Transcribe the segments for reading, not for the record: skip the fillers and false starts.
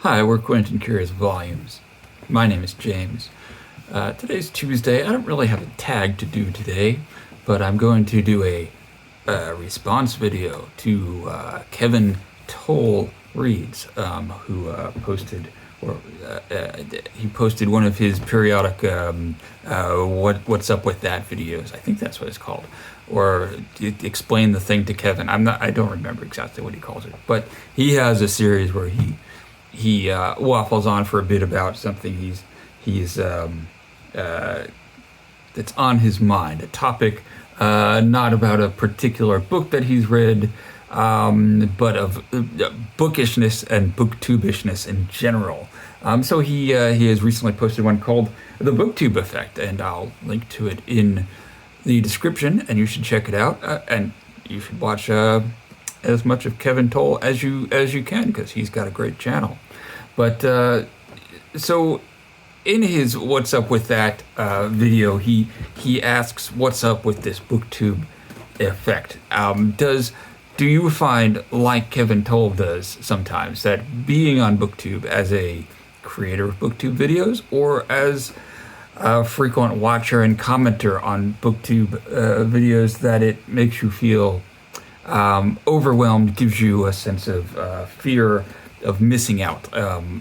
Hi, we're Quentin Curious Volumes. My name is James. Today's Tuesday. I don't really have a tag to do today, but I'm going to do a response video to Kevin Towle Reads, who posted, he posted one of his periodic "What's Up with That" videos. I think that's what it's called, or explain the thing to Kevin. I don't remember exactly what he calls it, but he has a series where he waffles on for a bit about something he's that's on his mind, a topic not about a particular book that he's read, but of bookishness and booktubishness in general. So he has recently posted one called "The Booktube Effect," and I'll link to it in the description, and you should check it out, and you should watch as much of Kevin Towle as you can, because he's got a great channel. But so in his "What's Up with That" video, he asks, "What's up with this booktube effect? Do you find, like Kevin Towle does sometimes, that being on Booktube as a creator of Booktube videos, or as a frequent watcher and commenter on Booktube videos, that it makes you feel overwhelmed, gives you a sense of fear of missing out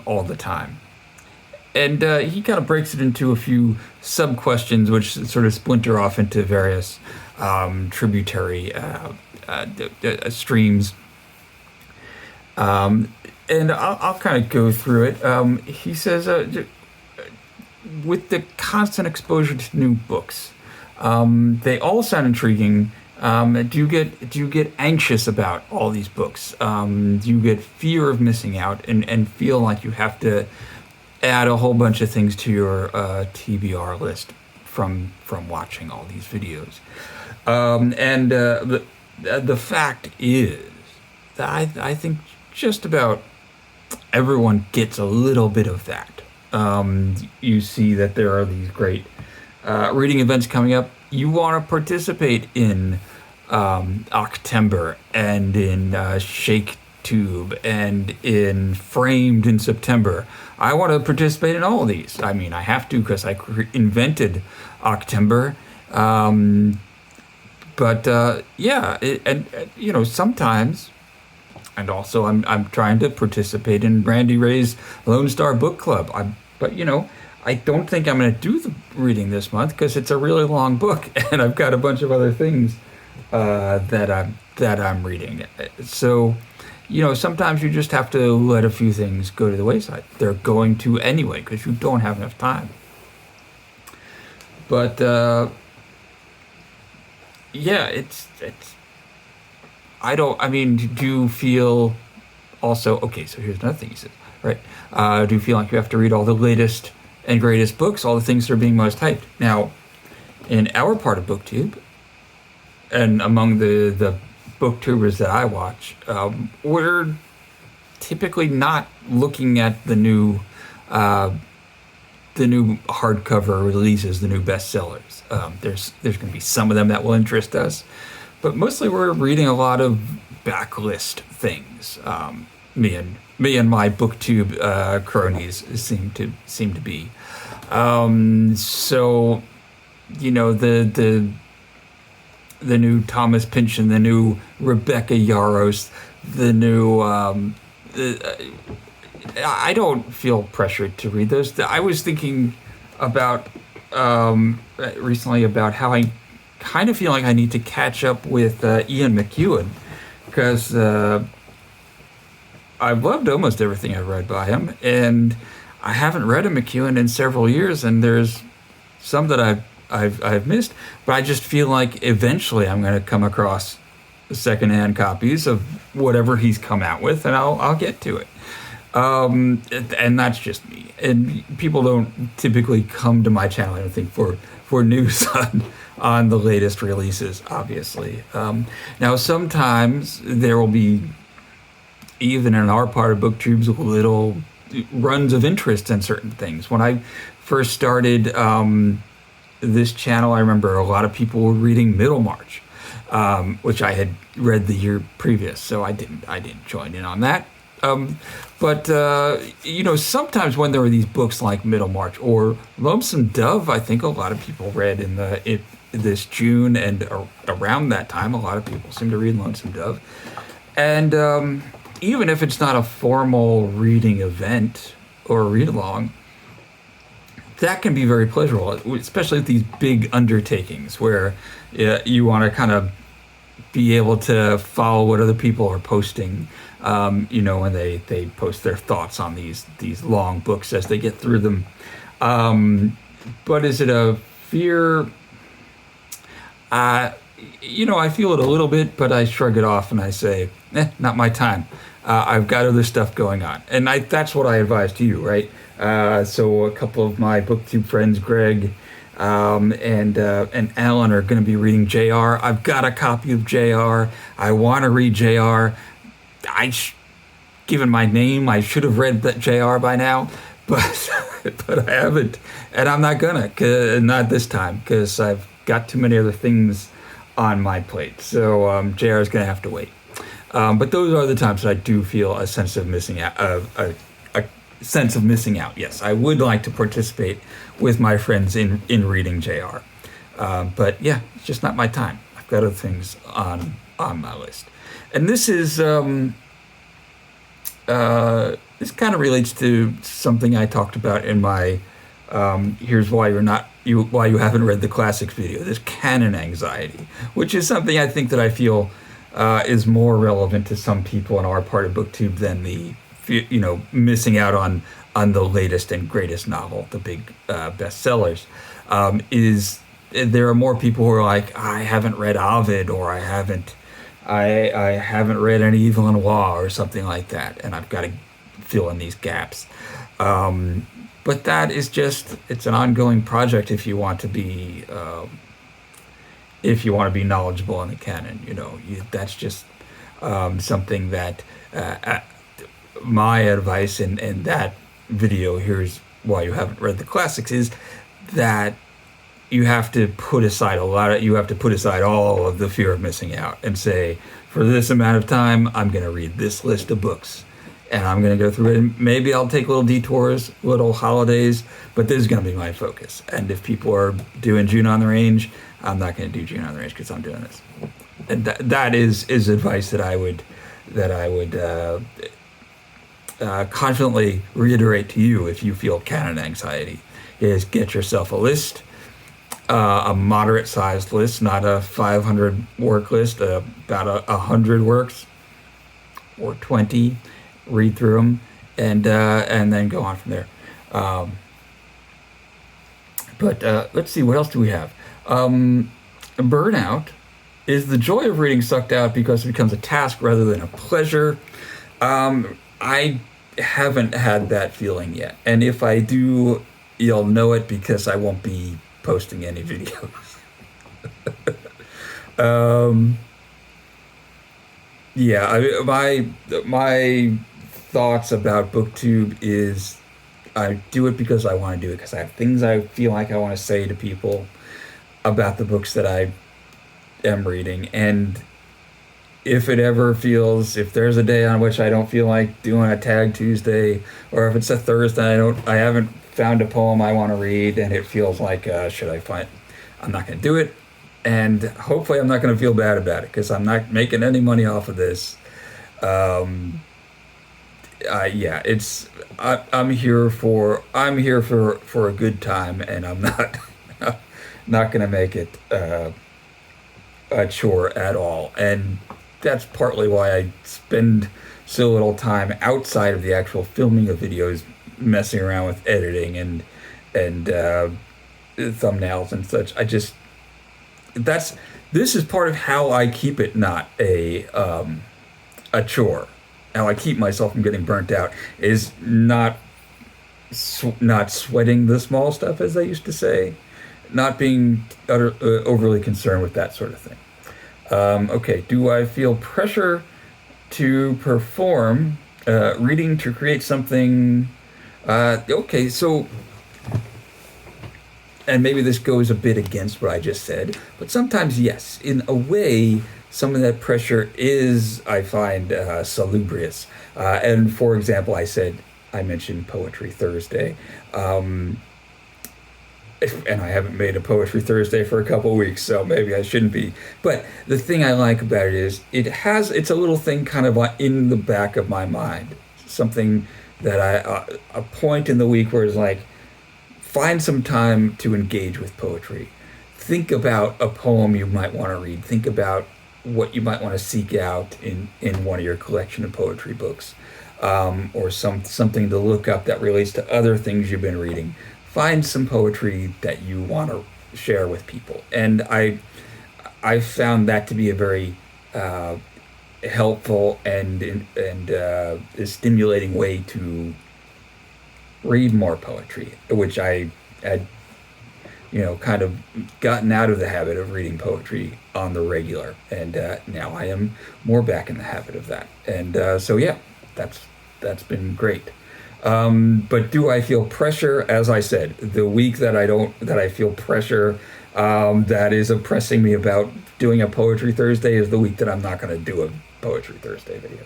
all the time?" And he kind of breaks it into a few sub-questions, which sort of splinter off into various tributary streams. And I'll kind of go through it. He says, with the constant exposure to new books, they all sound intriguing. Do you get anxious about all these books? Do you get fear of missing out and feel like you have to add a whole bunch of things to your TBR list from watching all these videos? And the fact is that I think just about everyone gets a little bit of that. You see that there are these great reading events coming up. You want to participate in October and in ShakeTube and in Framed in September. I want to participate in all of these. I mean, I have to, because I invented October. Sometimes, and also I'm trying to participate in Brandy Ray's Lone Star Book Club. I don't think I'm going to do the reading this month because it's a really long book, and I've got a bunch of other things that I'm reading. So, sometimes you just have to let a few things go to the wayside. They're going to anyway because you don't have enough time. But do you feel also, okay, so here's another thing he says, right? Do you feel like you have to read all the latest and greatest books, all the things that are being most hyped? Now, in our part of Booktube, and among the booktubers that I watch, we're typically not looking at the new hardcover releases, the new bestsellers. There's going to be some of them that will interest us, but mostly we're reading a lot of backlist things. Me and my Booktube cronies seem to be. So, the new Thomas Pynchon, the new Rebecca Yarros, the new I don't feel pressured to read those. I was thinking about recently about how I kind of feel like I need to catch up with Ian McEwan, because I've loved almost everything I've read by him, and I haven't read a McEwan in several years, and there's some that I've missed, but I just feel like eventually I'm going to come across secondhand copies of whatever he's come out with, and I'll get to it. And that's just me. And people don't typically come to my channel, I don't think, for news on the latest releases, obviously. Now, sometimes there will be, even in our part of Booktube's, little runs of interest in certain things. When I first started this channel, I remember a lot of people were reading Middlemarch, which I had read the year previous, so I didn't join in on that. But sometimes when there are these books like Middlemarch or Lonesome Dove, I think a lot of people read this June, and around that time, a lot of people seem to read Lonesome Dove. And even if it's not a formal reading event or read along, that can be very pleasurable, especially with these big undertakings where you want to kind of be able to follow what other people are posting, when they post their thoughts on these long books as they get through them. But is it a fear? I feel it a little bit, but I shrug it off and I say, not my time. I've got other stuff going on. And that's what I advise to you, right? So a couple of my Booktube friends, Greg and Alan, are going to be reading JR. I've got a copy of JR. I want to read JR. Given my name, I should have read that JR by now, but but I haven't. And I'm not not this time, because I've got too many other things on my plate. So JR is going to have to wait. But those are the times that I do feel a sense of missing out. A sense of missing out. Yes, I would like to participate with my friends in reading JR. But yeah, it's just not my time. I've got other things on my list. And this is this kind of relates to something I talked about in my here's why why you haven't read the classics video, this canon anxiety, which is something I think that I feel is more relevant to some people in our part of Booktube than the missing out on the latest and greatest novel, the big bestsellers. Is there are more people who are like, I haven't read Ovid, or I haven't read any Yves Lenoir or something like that, and I've got to fill in these gaps. But that is it's an ongoing project if you want to be knowledgeable in the canon. That's just something that my advice in that video, here's why you haven't read the classics, is that you have to put aside all of the fear of missing out and say, for this amount of time, I'm going to read this list of books. And I'm going to go through it, and maybe I'll take little detours, little holidays, but this is going to be my focus. And if people are doing June on the Range, I'm not going to do June on the Range because I'm doing this. And that is advice that I would confidently reiterate to you if you feel canon anxiety, is get yourself a list, a moderate-sized list, not a 500 work list, about 100 works or 20. Read through them, and then go on from there. But let's see, what else do we have? Burnout. Is the joy of reading sucked out because it becomes a task rather than a pleasure? I haven't had that feeling yet, and if I do, you'll know it because I won't be posting any videos. My thoughts about Booktube is I do it because I want to do it, because I have things I feel like I want to say to people about the books that I am reading. And if there's a day on which I don't feel like doing a Tag Tuesday, or if it's a Thursday, I haven't found a poem I want to read, and it feels like, I'm not going to do it. And hopefully I'm not going to feel bad about it, because I'm not making any money off of this. I'm here for a good time, and I'm not going to make it a chore at all. And that's partly why I spend so little time outside of the actual filming of videos, messing around with editing and thumbnails and such. This is part of how I keep it not a chore. How I keep myself from getting burnt out is not sweating the small stuff, as I used to say, not being overly concerned with that sort of thing. Okay, do I feel pressure to perform, reading to create something? Okay, so, and maybe this goes a bit against what I just said, but sometimes yes, in a way, some of that pressure is, I find, salubrious. And for example, I mentioned Poetry Thursday. And I haven't made a Poetry Thursday for a couple of weeks, so maybe I shouldn't be. But the thing I like about it is it's a little thing kind of in the back of my mind. Something that a point in the week where it's like, find some time to engage with poetry. Think about a poem you might want to read. Think about what you might want to seek out in one of your collection of poetry books, or something to look up that relates to other things you've been reading. Find some poetry that you want to share with people, and I found that to be a very helpful and stimulating way to read more poetry, which I had, kind of gotten out of the habit of reading poetry on the regular, and now I am more back in the habit of that. And so yeah, that's been great. But do I feel pressure? As I said, the week that I feel pressure, that is oppressing me about doing a Poetry Thursday is the week that I'm not going to do a Poetry Thursday video.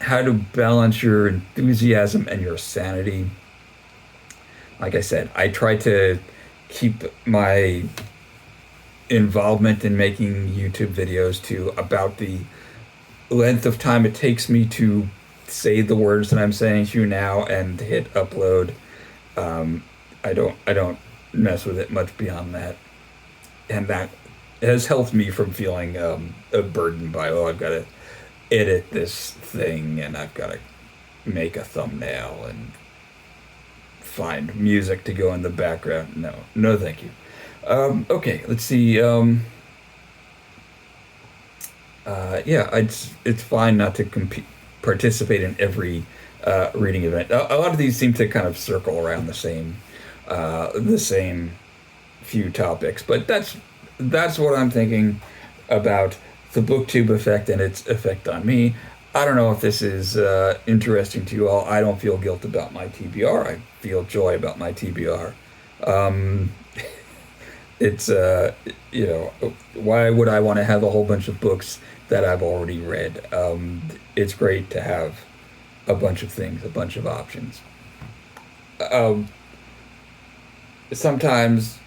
How to balance your enthusiasm and your sanity. Like I said, I try to keep my involvement in making YouTube videos to about the length of time it takes me to say the words that I'm saying to you now and hit upload. I don't mess with it much beyond that, and that has helped me from feeling a burden by, I've got to edit this thing and I've got to make a thumbnail and find music to go in the background. No, thank you. Okay, let's see. Yeah, it's fine not to participate in every reading event. A lot of these seem to kind of circle around the same few topics, but that's what I'm thinking about the Booktube effect and its effect on me. I don't know if this is interesting to you all. I don't feel guilt about my TBR. I feel joy about my TBR. It's why would I want to have a whole bunch of books that I've already read? It's great to have a bunch of things, a bunch of options. Sometimes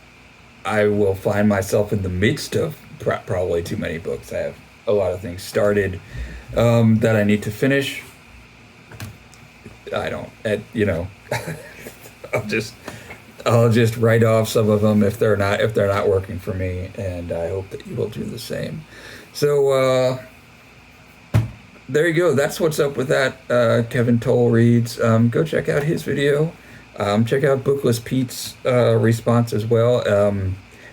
I will find myself in the midst of probably too many books. I have a lot of things started that I need to finish. I don't, I'll just write off some of them if they're not working for me, and I hope that you will do the same. So there you go. That's what's up with that. Kevin Towle reads. Go check out his video. Check out Bookless Pete's response as well.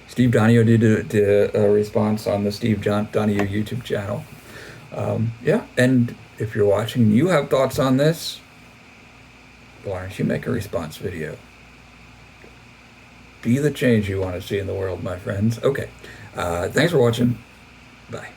Steve Donahue did a response on the Steve Donahue YouTube channel. Yeah, and if you're watching and you have thoughts on this, why don't you make a response video? Be the change you want to see in the world, my friends. Okay, thanks for watching. Bye.